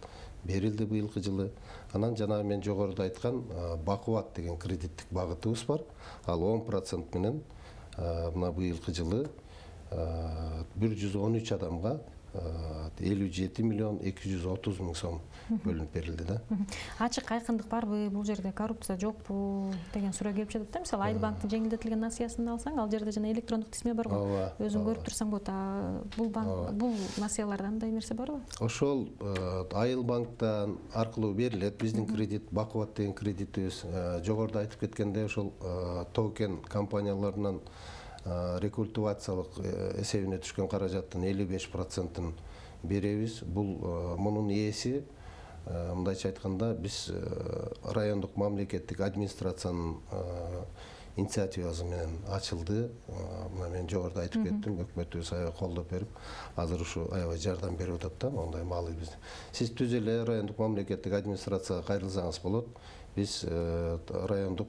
берилди быйылкы жылы. Анан жана мен жогоруда айткан Бакубат деген кредиттик багытыбыз бар. Ал 10% менен мына быйылкы жылы 113 адамга 57 миллион 230 миң сом бөлүнүп берилди да. Ачык айкындык барбы, бул жерде коррупция жокпу деген суроо келип жатат да. Мисалы Айыл банктын жеңилдетилген насыясын алсаң, ал жерде жана электрондук тизме бар го. Өзүң көрүп турсаң болот. Бул банк, бул насыяларда андай нерсе барбы? Ошол Айыл банктан аркылуу берилет. Биздин кредит, Бакубат деген кредитибиз жогоруда айтып кеткендей, ошол токен компанияларынан рекультивациялык эсебине түшкөн каражаттын 55%-ын беребиз. Бул мунун ээси, мындайча айтканда, биз райондук мамлекеттик администрациянын инициативасы менен ачылды. Мына мен жогоруда айтып кеттим, өкмөтүбүз аябай колдоп берип, азыр ушу аябай жардам берип атат да, мондай маалы биз. Сиз түз эле райондук мамлекеттик администрацияга кайрылсаңыз болот. Биз райондук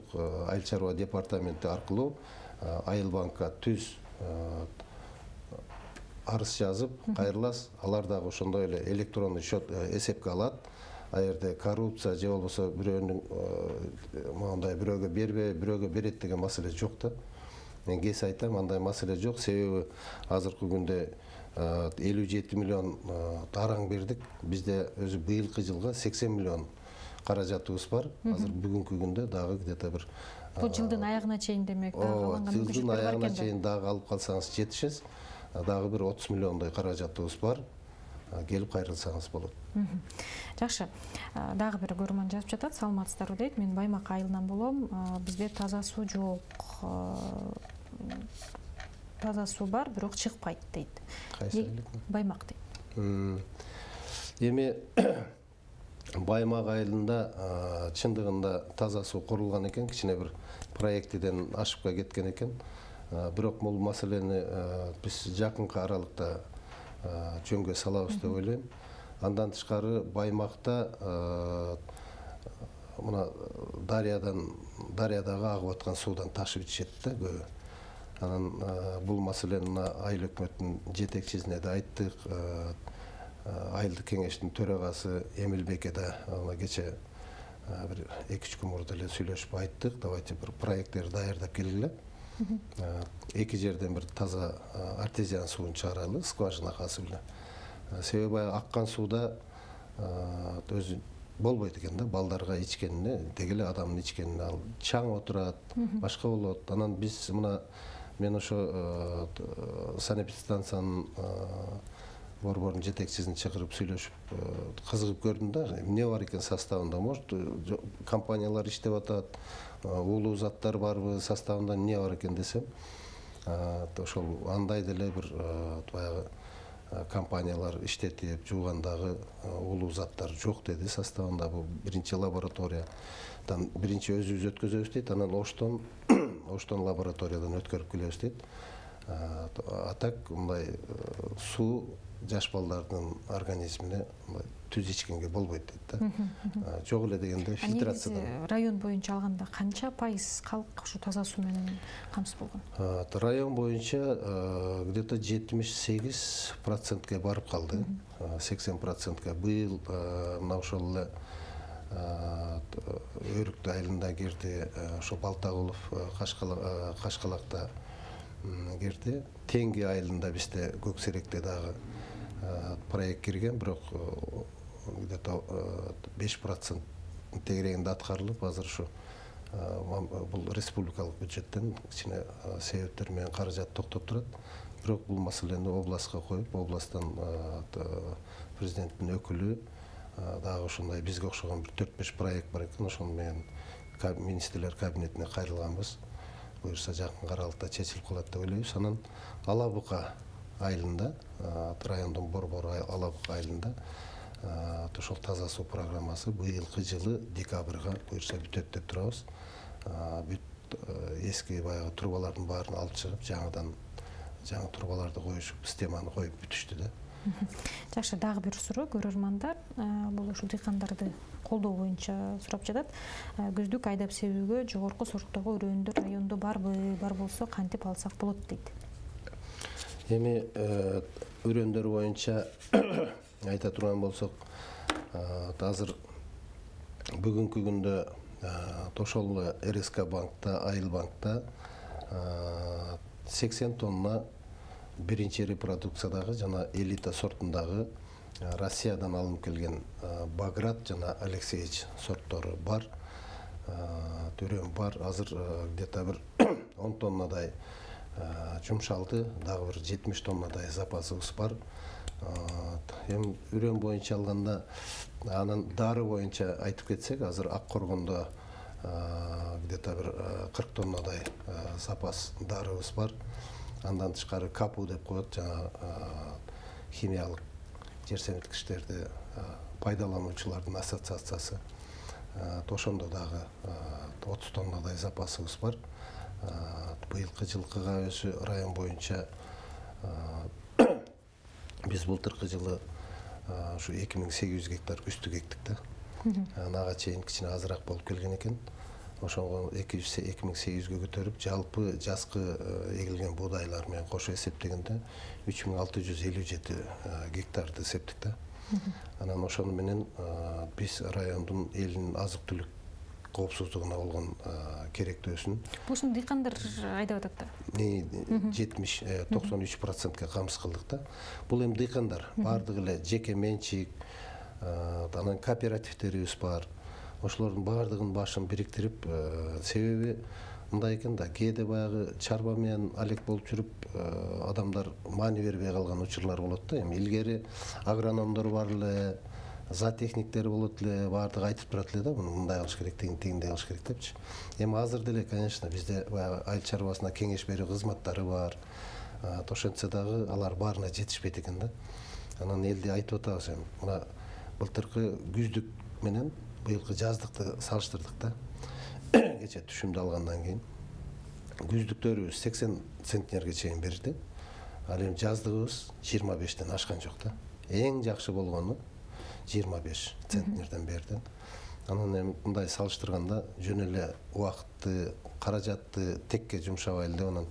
айыл чарба департаменти аркылуу Айыл банкка түз арыз жазып кайрыласыз. Алар дагы ошондой эле электрондук счет эсепке алат. Аерде коррупция же болбосо бирөөнүн мындай бирөөгө бербей, бирөөгө берет деген маселе жок да. Мен кез айтам, андай маселе жок. Себеби азыркы күндө 57 миллион тараң бердик. Бизде өзү быйылкы жылга 80 миллион каражатыбыз бар. Азыр бүгүнкү күндө дагы где-то бир бул жылдын аягына чейин демек, жылдын аягына чейин дагы алып калсаңыз жетишет. Дагы бир 30 миллиондой каражатыбыз бар. Келип кайрылсаңыз болот. Жакшы. Дагы бир көрөрман жазып жатат, саламатсыздарбы дейт. Мен Баймак айылынан болом. Бизде таза суу жок. Таза суу бар, бирок чыкпайт дейт. Кайсы Баймак дейт. Эми Баймак айылында чындыгында таза суу курулган экен, кичине бир проектиден ашып кеткен экен. Бирок бул маселени биз жакынкы аралыкта жөнгө салабыз деп ойлойм. Андан тышкары Баймакта мына дарыядагы агып аткан суудан ташып ичишет да көбү. Анан бул маселени айыл өкмөттүн жетекчисине да айттык. Айылдык кеңештин төрагасы Эмилбекке да кече бир 2-3 күн мурда эле сүйлөшүп айттык. Давайте бир проекттер даярдап келгиле. Эки жерден бир таза артезиан суун чыгаралы, скважина касып эле. Себеби аккан сууда өзү болбойт экен да, балдарга ичкенине дегеле адамдын ичкенине ал чаң отурат, башка болот. Анан биз мына мен ошо санэпидстанциянын борбордун жетекчисин чакырып сүйлөшүп кызыгып көрдүм да, эмне бар экен составында, может компаниялар иштеп атат, уулуу заттар барбы составында, эмне бар экен десем, ошол андай деле бир баягы компаниялар иштетип жуугандагы уулуу заттар жок деди составында. Бул биринчи лабораториядан биринчи өзүбүз өткөзөбүз дейт, анан оштон лабораториядан өткөрүп келебиз дейт. А так мындай суу жаш балдардын организмине түз ичкенге болбойт дейт да. Жок эле дегенде фильтрациядан. Район боюнча алганда канча пайыз калк ушу таза суу менен камсыз болгон? Район боюнча где-то 78%га барып калды. 80%га быйыл мына ошол эле Өрүктү айылында кирди, ошо Балтагулов, Кашкалакта кирди. Теңги айылында бизде Көксеректе дагы проект кирген, бирок где-то 5% тегерегинде аткарылып, азыр ушу бул республикалык бюджеттен кичине себептер менен каражат токтоп турат. Бирок бул маселени областка коюп, областтан президенттин өкүлү дагы ошондой бизге окшогон бир 4-5 проект бар экен, ошону менен министрлер кабинетине кайрылганбыз. Буюрса жакын аралыкта чечилип калат деп ойлойбуз. Анан Алабука айылында, райондун борбору Алабука айылында ошол таза суу программасы быйылкы жылы декабрга буюрса бүтөт деп турабыз. Эски баягы трубалардын баарын алып чыгып, жаңы трубаларды коюшуп, системаны коюп бүтүштү да. Жакшы, дагы бир суроо көрөрмандар бул ушул дыйкандарды колдоо боюнча сурап жатат. Күздүк айдап себүүгө жогорку сорттогу өрөөндөр райондо барбы? Бар болсо кантип алсак болот дейт. Эми өрөөндөр боюнча айта турган болсок, азыр бүгүнкү күндө ошол РСК банкта, Айыл банкта 80 тонна биринчи репродукциядагы жана элита сортундагы Россиядан алынып келген Баграт жана Алексеевич сорттору бар. Төрөм бар. Азыр где-то бир 10 тоннадай жумшалды, дагы бир 70 тоннадай запасыбыз бар. Эми үрөм боюнча алганда, анан дары боюнча айтып кетсек, азыр Ак Коргондо где-то бир 40 тоннадай запас дарыбыз бар. Андан тышкары КАПУ деп коет, жана химиялык жер семирткичтерди пайдалануучулардын ассоциациясы. Ошондо дагы 30 тоннадай запасыбыз бар. Быйылкы жылкыга өзү район боюнча биз былтыркы жылы ушу 2800 гектар үстүк эктик да. Ага чейин кичине азыраак болуп келген экен. Ошого 2800ге көтөрүп, жалпы жазкы эгилген буудайлар менен кошо эсептегенде 3657 гектарды эсептик да. Анан ошону менен биз райондун элинин азык-түлүк коопсуздугуна болгон керектөөсүн. Бушун дыйкандар айдап атат да. 93%га камсыз кылдык да. Бул эми дыйкандар бардыгы эле жеке менчик, анан кооперативтерибиз бар. Ошолордун бардыгын башын бириктирип, себеби мындай экен да, кээде баягы чарба менен алек болуп жүрүп, адамдар маани бербей калган учурлар болот да. Эми илгери агрономдор бар эле, зоотехниктер болот эле, бардыгы айтып турат эле да, муну мындай кылыш керек, тигиндей кылыш керек депчи. Эми азыр деле, конечно, бизде баягы айыл чарбасына кеңеш берүү кызматтары бар. Ошентсе дагы алар баарына жетишпейт экен да. Анан элди айтып атабыз, эми мына былтыркы күздүк менен быйылкы жаздыкты салыштырдык да. Кече түшүмдү алгандан кийин күздүктөрүбүз 80 центнерге чейин берди. Ал эми жаздыгыбыз 25тен ашкан жок да. Эң жакшы болгону 25 центнерден берди. Анан эми мындай салыштырганда жөн эле убакытты, каражатты текке жумшабайлы деп анан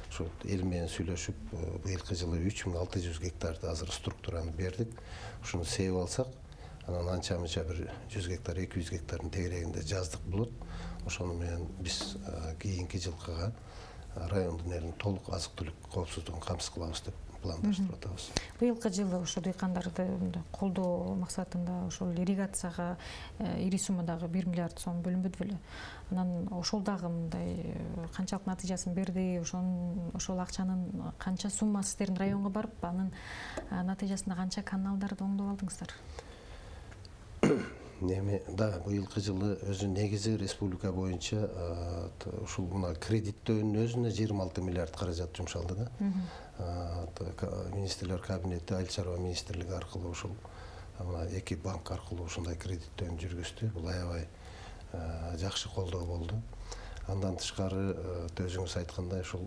ушу эл менен сүйлөшүп, быйылкы жылы 3600 гектарды азыр структураны бердик. Ушуну себип алсак, анан анча-мынча бир 100 гектар, 200 гектардын тегерегинде жаздык болот. Ошону менен биз кийинки жылкыга райондун элин толук азык-түлүк коопсуздугун камсыз кылабыз деп пландаштырып атабыз. Быйылкы жылы ошо дыйкандарды колдоо максатында ошол ирригацияга ири суммадагы 1 миллиард сом бөлүнбөдү беле? Анан ошол дагы мындай канчалык натыйжасын берди, ошол акчанын канча суммасы сиздердин районго барып, анын натыйжасында канча каналдарды оңдоп алдыңыздар? Да, быйылкы жылы өзү негизи республика боюнча ушул мына кредиттөөнүн өзүнө 26 миллиард каражат жумшалды да. Министрлер кабинети, Айыл чарба министрлиги аркылуу ушул мына 2 банк аркылуу ушундай кредиттөөнү жүргүздү. Бул аябай жакшы колдоо болду. Андан тышкары өзүңүз айткандай ушул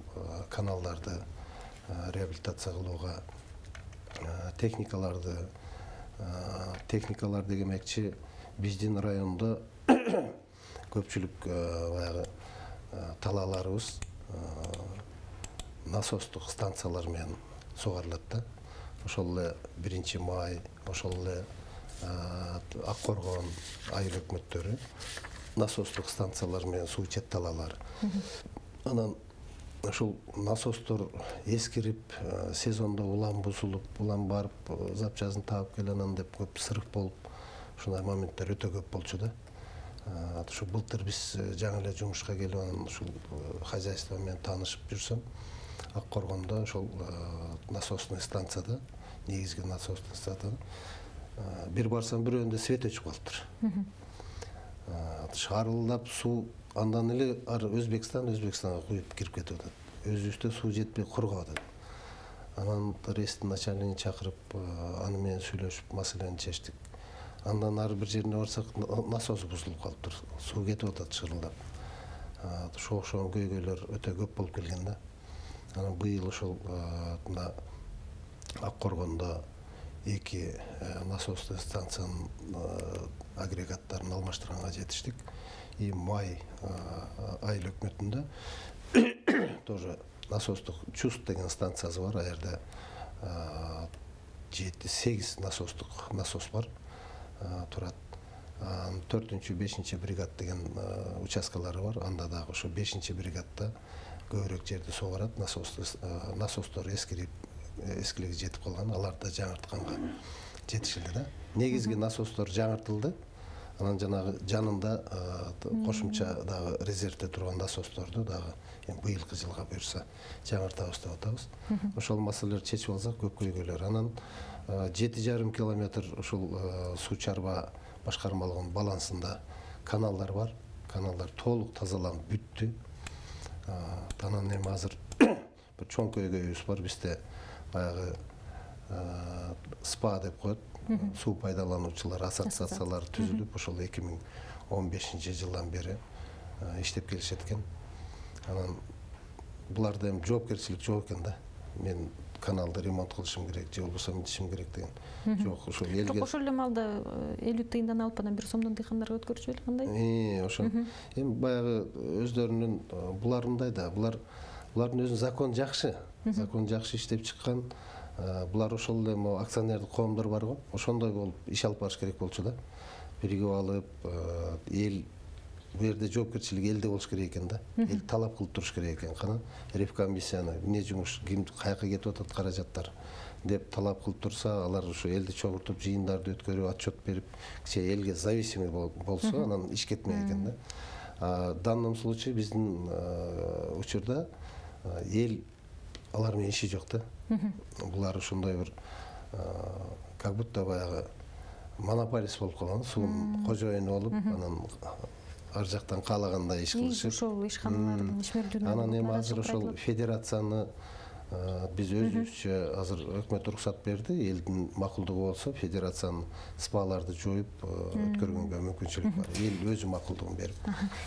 каналдарды реабилитация кылууга техникалар дегенмекчи биздин райондо көпчүлүк баягы талааларыбыз насостук станциялар менен сугарылат да. Ошол эле 1 май, ошол эле Ак Коргон айыл өкмөттөрү насостук станциялар менен суу ичет талаалар. Анан ошол насостор эскирип, сезондо улам бузулуп, улам барып запчасын таап келе анан деп көп сырык болуп, ушундай моменттер өтө көп болчу да. Ошо былтыр биз жаңы эле жумушка келип анан ушул хозяйство менен таанышып жүрсөм, Ак Коргондо ошол насосный станцияда, негизги насосный станцияда бир барсам бирөөндө свет өчүп калыптыр. Шарылдап суу андан эле Өзбекстанга куюп кирип кетип атат. Өзүбүздө суу жетпей кургап атат. Анан рейстин начальнигин чакырып, аны менен сүйлөшүп, маселени чечтик. Андан ары бир жерине барсак, насос бузулуп калыптыр. Суу кетип атат шырылдап. Ошол көйгөйлөр өтө көп болуп келген да. Анан быйыл ошол мына Ак Коргондо 2 насосный станциянын агрегаттарын алмаштырганга жетиштик. И май айыл өкмөтүндө тоже насостук Чуст деген станциясы бар. Аерде 7-8 насос бар. Турат. 4-5 бригад деген участкалары бар. Анда дагы ошо 5 бригадда көбүрөөк жерди сугарат. Насостор эскилиги жетип калган. Аларды жаңыртканга жетишилди да. Негизги насостор жаңыртылды. Анан жанында кошумча дагы резервде турган насосторду дагы быйылкы жылга буюрса жаңыртабыз деп атабыз. Ошол маселелерди чечип алсак көп көйгөйлөр. Анан 7,5 километр ушул суу чарба башкармалыгынын балансында каналдар бар. Каналдар толук тазаланып бүттү. Анан эми азыр бир чоң көйгөйүбүз бар. Бизде баягы СПА деп коет. Суу пайдалануучулар ассоциациялары түзүлүп, ошол 2015 жылдан бери иштеп келишет экен. Анан буларда эми жоопкерчилик жок экен да. Мен каналды ремонт кылышым керек, же болбосо ичишим керек деген. Жок, ошол элге. Ошол эле малда 50 тыйындан алып анан 1 сомдон дыйкандарга өткөрчү эле кандай? Ошо. Эми баягы өздөрүнүн булар мындай да, булардын өзүнүн закон жакшы. Закон жакшы иштеп чыккан. Булар ошол эле акционердик коомдор бар го. Ошондой болуп иш алып барыш керек болчу да. Биригип алып, эл бу жерде жоопкерчилик элде болуш керек экен да. Эл талап кылып туруш керек экен. Кана ревкомиссияны эмне жумуш, ким каяка кетип атат каражаттар деп талап кылып турса, алар ошо элди чогуртуп, жыйындарды өткөрүп, отчет берип, элге зависимый болсо, анан иш кетмек экен да. В данном случае биздин учурда эл алар менен иши жок да. Булар ошондой бир как будто баягы монополист болуп калган, суунун кожоюну болуп, анан ар жактан каалагандай иш кылышып. Ошол ишканалардын ишмердүүлүгү. Анан эми азыр ошол федерацияны биз өзүбүзчө азыр өкмөт уруксат берди, элдин макулдугу болсо федерациянын СПАларды жоюп өткөргөнгө мүмкүнчүлүк бар. Эл өзү макулдугун берип.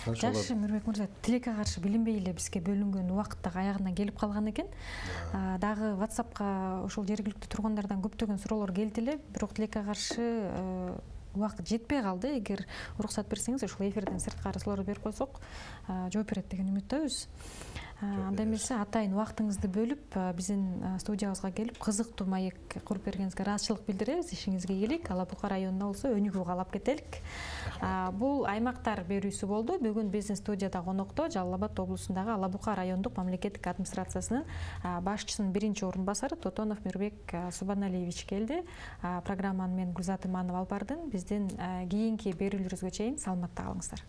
Жакшы, Мирбек мырза, тилекке каршы билинбей эле бизге бөлүнгөн убакыт дагы аягына келип калган экен. Дагы WhatsAppка ошол жергиликтүү тургундардан көптөгөн суроолор келди эле, бирок тилекке каршы убакыт жетпей калды. Эгер уруксат берсеңиз, ошол эфирден сырткары суроолор берип койсок, жооп берет деген үмүттөбүз. Анда эмесе атайын убактыңызды бөлүп биздин студиябызга келип кызыктуу маек куруп бергениңизге ыраазычылык билдиребиз. Ишиңизге келик. Ала Бука районунда болсо өнүгүү каалап кетелик. Бул аймактар берүүсү болду. Бүгүн биздин студияда конокто Жалал Абад облусундагы Ала Бука райондук мамлекеттик администрациясынын башчысынын биринчи орун басары Тотонов Мирбек Субаналиевич келди. Программаны мен Гүлзат Иманова алып бардым. Биздин кийинки берүүлөрүбүзгө чейин саламатта калыңыздар.